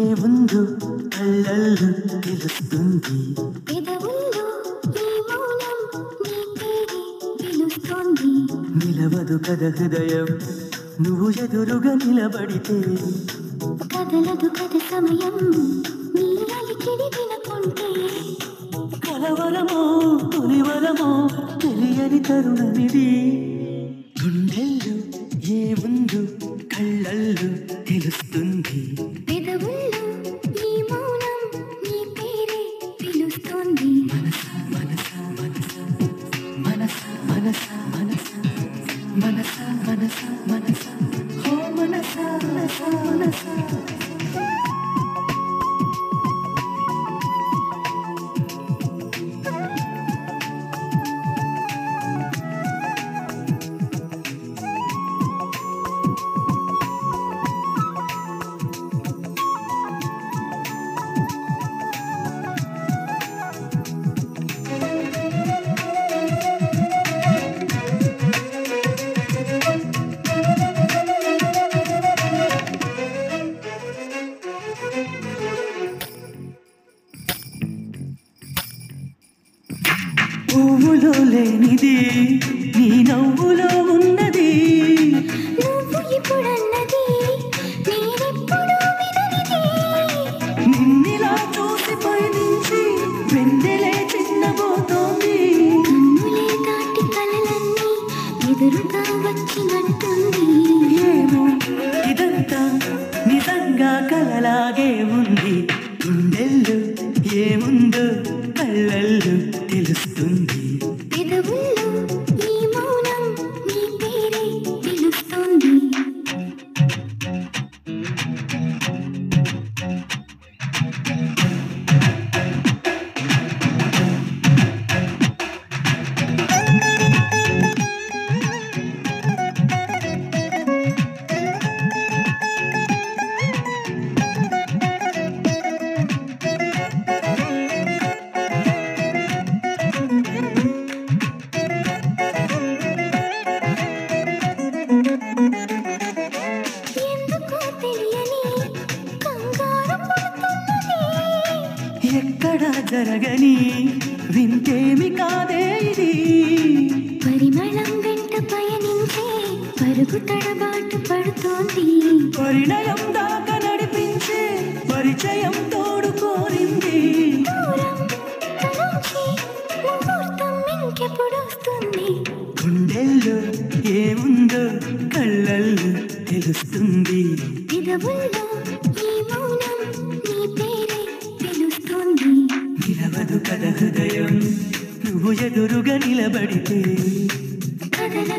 ఏముందో కళ్ళల్లో తెలుస్తుంది. పెదవుల్లో ఈ మౌనం నీ పేరే పిలుస్తోంది. నిలవదు కథ హృదయం నువ్వు ఎదురుగా నిలబడితే. కదలదు కథ సమయం నీ అలికిడి వినకుంటే. కలవరమో తొలివరమో తెలియని తరుణమిది. గుండెల్లో ఏముందో కళ్ళల్లో తెలుస్తుంది. పెదవుల్లో ఈ మౌనం నీ పేరే పిలుస్తోంది. మనసా మనసా మనసా మనసా మనసా మనసా మనసా మనసా ఓ మనసా మనసా మనసా. పువ్వులో లేనిది నీ నవ్వులో ఉన్నది. నువ్వు ఇప్పుడన్నది నేనెప్పుడు విననిది. నిన్నిలా చూసి పయనించి వెన్నెలే చిన్నబోతోంది. కన్నులే దాటి కలలన్నీ ఎదురుగా వచ్చినట్టుంది. ఏమో ఇదంతా నిజంగా కలలాగే ఉంది. గుండెల్లో ఏముందో కళ్ళల్లో తెలుస్తుంది. పెదవుల్లో ఈ మౌనం నీ పేరే పిలుస్తోంది. ఎందుకో తెలియని కంగారు పడుతున్నది. ఎక్కడా జరగని వింతేమి కాదే ఇది. పరిమళం వెంట పయనించే పరుగు తడబాటు పడుతోంది. పరిణయం దాకా నడిపించే పరిచయం తోడు కోరింది. దూరం తనుంచి ముహూర్తం ఇంకెప్పుడొస్తుంది. గుండెల్లో ఏముందో కళ్ళల్లో తెలుస్తుంది. పెదవుల్లో ఈ మౌనం నీ పేరే పిలుస్తోంది. నిలవదు కథ హృదయం నువ్వు ఎదురుగా నిలబడితే. కదల